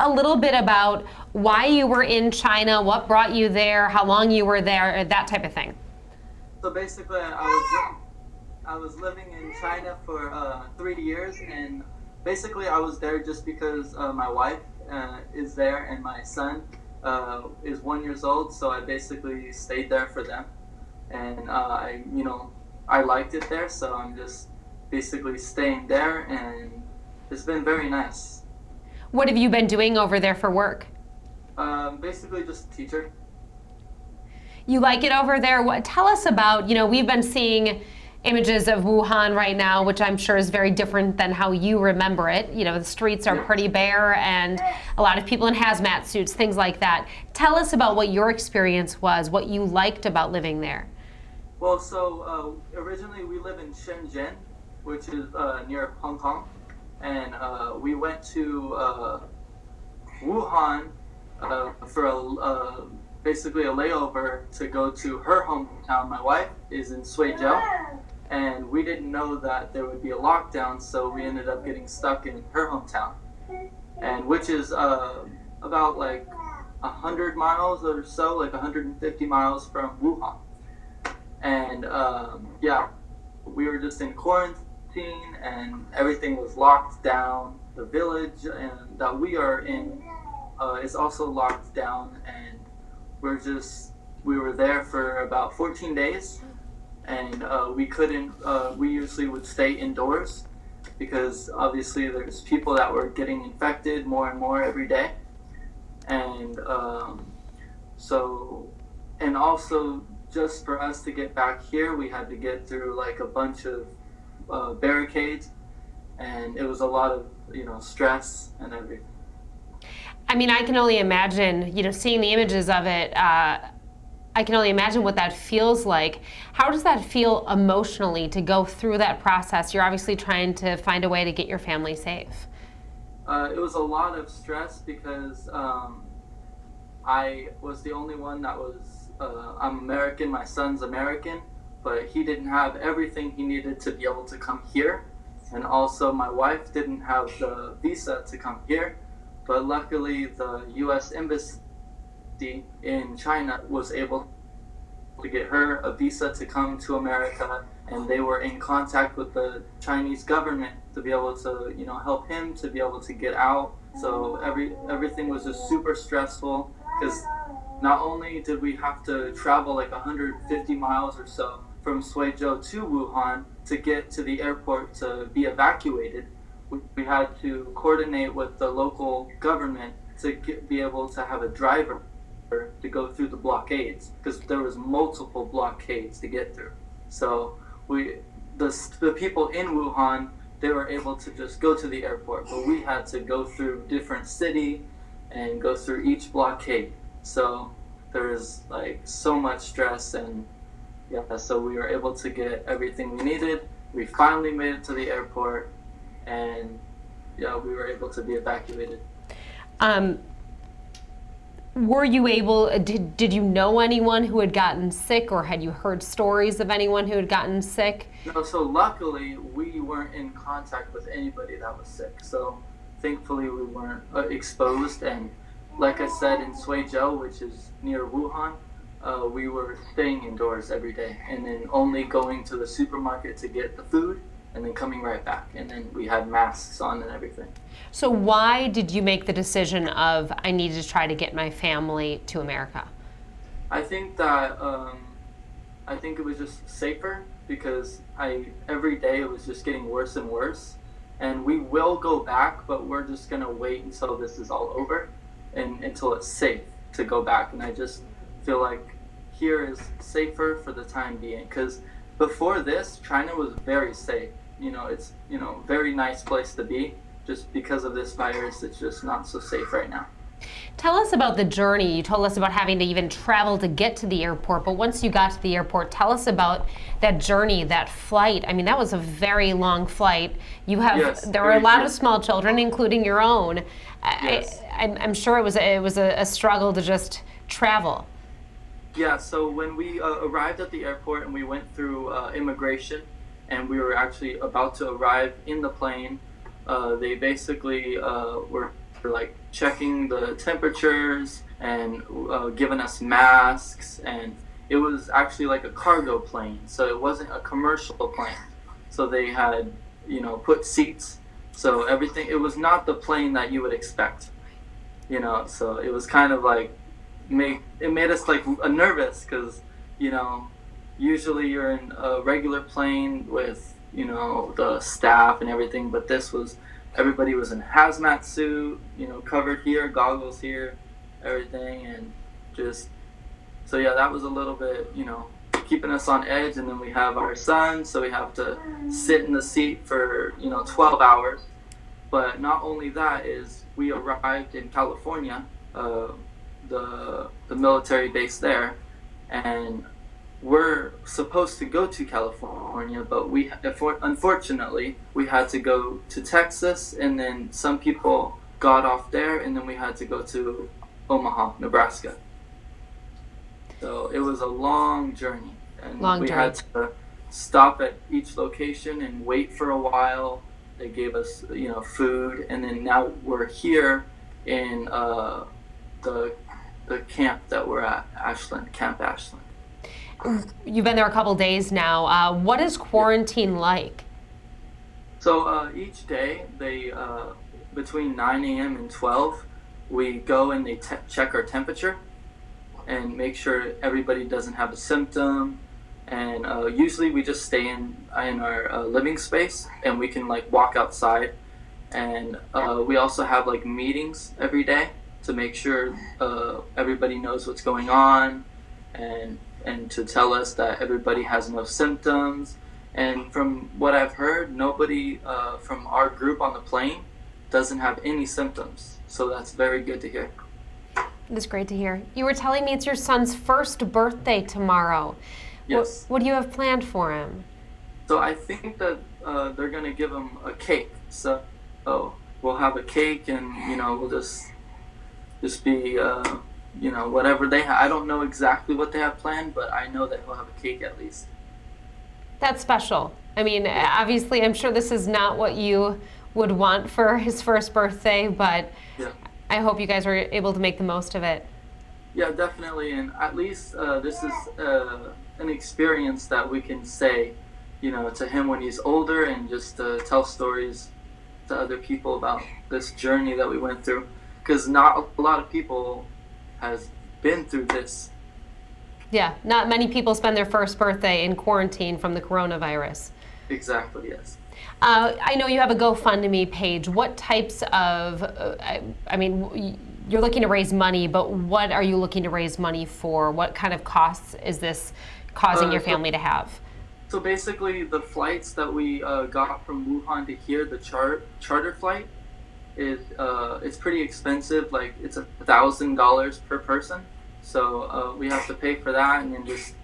a little bit about why you were in China, what brought you there, how long you were there, that type of thing. So basically, I was living in China for 3 years, and basically I was there just because my wife is there and my son is 1 year old. So I basically stayed there for them, and I liked it there, so I'm just basically staying there, and it's been very nice. What have you been doing over there for work? Basically just a teacher. You like it over there? Tell us about, we've been seeing images of Wuhan right now, which I'm sure is very different than how you remember it. The streets are pretty bare and a lot of people in hazmat suits, things like that. Tell us about what your experience was, what you liked about living there. Well, so originally we live in Shenzhen, which is near Hong Kong, and we went to Wuhan for basically a layover to go to her hometown. My wife is in Suzhou, and we didn't know that there would be a lockdown, so we ended up getting stuck in her hometown, and which is about like 100 miles or so, like 150 miles from Wuhan. And we were just in quarantine, and everything was locked down. The village that we are in is also locked down, and we were there for about 14 days, and we usually would stay indoors because obviously there's people that were getting infected more and more every day, and also just for us to get back here, we had to get through like a bunch of barricades, and it was a lot of stress and everything. I mean, I can only imagine, seeing the images of it, I can only imagine what that feels like. How does that feel emotionally to go through that process? You're obviously trying to find a way to get your family safe. It was a lot of stress because I was the only one that was, I'm American, my son's American, but he didn't have everything he needed to be able to come here. And also my wife didn't have the visa to come here. But luckily, the U.S. Embassy in China was able to get her a visa to come to America, and they were in contact with the Chinese government to be able to, help him to be able to get out. So everything was just super stressful because not only did we have to travel like 150 miles or so from Suzhou to Wuhan to get to the airport to be evacuated, we had to coordinate with the local government to be able to have a driver to go through the blockades, because there was multiple blockades to get through. So the people in Wuhan, they were able to just go to the airport, but we had to go through different city and go through each blockade. So there was like so much stress, and so we were able to get everything we needed. We finally made it to the airport, and we were able to be evacuated. Were you able, did you know anyone who had gotten sick, or had you heard stories of anyone who had gotten sick? No, so luckily we weren't in contact with anybody that was sick. So thankfully we weren't exposed, and like I said, in Suzhou, which is near Wuhan, we were staying indoors every day, and then only going to the supermarket to get the food, and then coming right back. And then we had masks on and everything. So why did you make the decision of, I need to try to get my family to America? I think that, I think it was just safer because every day it was just getting worse and worse. And we will go back, but we're just gonna wait until this is all over and until it's safe to go back. And I just feel like here is safer for the time being, because before this, China was very safe. It's very nice place to be. Just because of this virus, it's just not so safe right now. Tell us about the journey. You told us about having to even travel to get to the airport, but once you got to the airport, tell us about that journey, that flight. I mean, that was a very long flight. There were a lot of small children, including your own. Yes. I'm sure it was a struggle to just travel. Yeah, so when we arrived at the airport and we went through immigration, and we were actually about to arrive in the plane, they basically were were like checking the temperatures and giving us masks, and it was actually like a cargo plane, so it wasn't a commercial plane. So they had, put seats, so everything. It was not the plane that you would expect, So it was kind of like it made us like nervous because usually you're in a regular plane with the staff and everything, but this was everybody was in a hazmat suit, covered here, goggles here, everything, and just so yeah, that was a little bit keeping us on edge. And then we have our son, so we have to sit in the seat for 12 hours. But not only that, is we arrived in California, the military base there, and we're supposed to go to California, but unfortunately we had to go to Texas, and then some people got off there, and then we had to go to Omaha, Nebraska. So it was a long journey, and we had to stop at each location and wait for a while. They gave us food, and then now we're here in the camp that we're at, Ashland, Camp Ashland. You've been there a couple days now. What is quarantine like? So each day, they between 9 a.m. and 12, we go and they check our temperature and make sure everybody doesn't have a symptom. And usually we just stay in our living space, and we can like walk outside. And we also have like meetings every day to make sure everybody knows what's going on, and to tell us that everybody has no symptoms. And from what I've heard, nobody from our group on the plane doesn't have any symptoms. So that's very good to hear. That's great to hear. You were telling me it's your son's first birthday tomorrow. Yes. What do you have planned for him? So I think that they're going to give him a cake. So we'll have a cake, and we'll just be whatever they have. I don't know exactly what they have planned, but I know that he'll have a cake at least. That's special. I mean, obviously, I'm sure this is not what you would want for his first birthday, but yeah. I hope you guys are able to make the most of it. Yeah, definitely, and at least this is an experience that we can say, to him when he's older, and just tell stories to other people about this journey that we went through, because not a lot of people has been through this. Yeah, not many people spend their first birthday in quarantine from the coronavirus. Exactly, yes. I know you have a GoFundMe page. What types of, you're looking to raise money, but what are you looking to raise money for? What kind of costs is this causing your family to have? So basically, the flights that we got from Wuhan to here, the charter flight, it's pretty expensive. Like, it's $1,000 per person. So we have to pay for that, and then just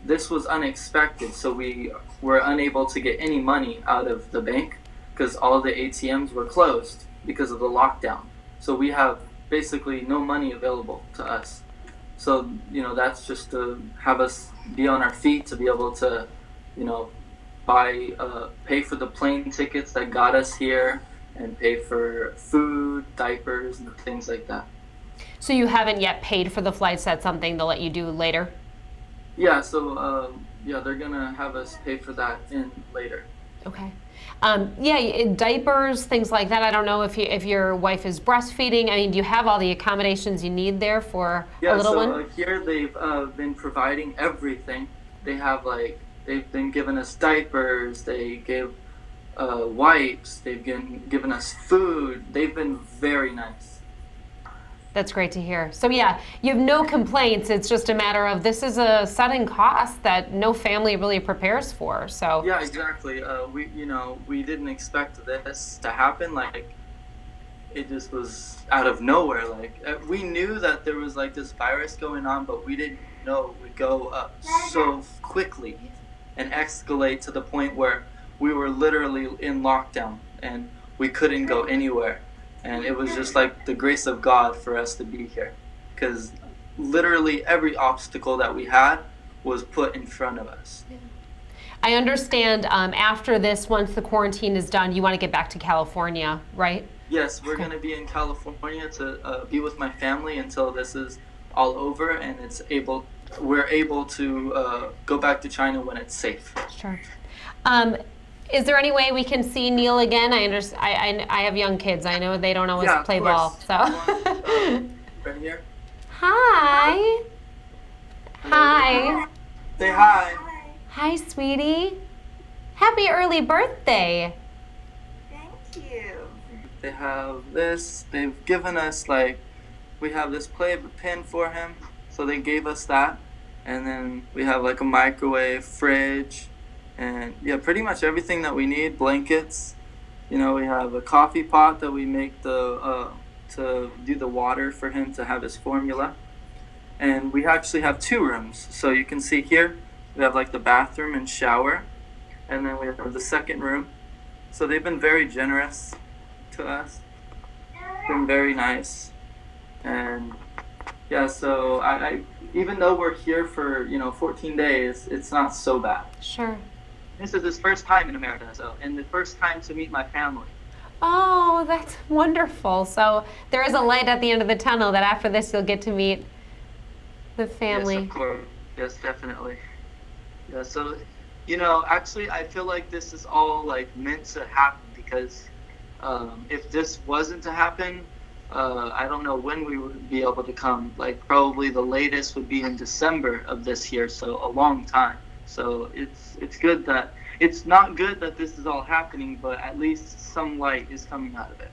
this was unexpected. So we were unable to get any money out of the bank because all of the ATMs were closed because of the lockdown. So we have basically no money available to us. So that's just to have us be on our feet to be able to pay for the plane tickets that got us here, and pay for food, diapers, and things like that. So you haven't yet paid for the flights. That's something they'll let you do later? Yeah, so they're gonna have us pay for that in later. Okay. Diapers, things like that. I don't know if your wife is breastfeeding. I mean, do you have all the accommodations you need there for a little one? Yeah, so here they've been providing everything. They have they've been giving us diapers. They gave wipes. They've given us food. They've been very nice. That's great to hear. So yeah, you have no complaints. It's just a matter of this is a sudden cost that no family really prepares for. So yeah, exactly. We didn't expect this to happen. Like, it just was out of nowhere. Like, we knew that there was like this virus going on, but we didn't know it would go up so quickly and escalate to the point where we were literally in lockdown and we couldn't go anywhere. And it was just like the grace of God for us to be here, because literally every obstacle that we had was put in front of us. I understand after this, once the quarantine is done, you want to get back to California, right? Yes, we're gonna be in California to be with my family until this is all over, and we're able to go back to China when it's safe. Sure. Um, is there any way we can see Neil again? I understand. I have young kids. I know they don't always Yeah, of play ball. course. So. Right here. Hi. Hi. Say hi. Hi, sweetie. Happy early birthday. Thank you. They have this. They've given us we have this play pin for him, so they gave us that, and then we have like a microwave, fridge, and yeah, pretty much everything that we need. Blankets. We have a coffee pot that we make to do the water for him to have his formula, and we actually have 2 rooms. So you can see here we have like the bathroom and shower, and then we have the second room. So they've been very generous to us. Been very nice, and yeah. So I even though we're here for 14 days, it's not so bad. Sure. This is his first time in America, and the first time to meet my family. Oh, that's wonderful. So there is a light at the end of the tunnel that after this you'll get to meet the family. Yes, of course. Yes, definitely. Yeah. So, actually, I feel like this is all meant to happen because if this wasn't to happen, I don't know when we would be able to come. Probably the latest would be in December of this year, so a long time. So it's good that it's not good that this is all happening, but at least some light is coming out of it.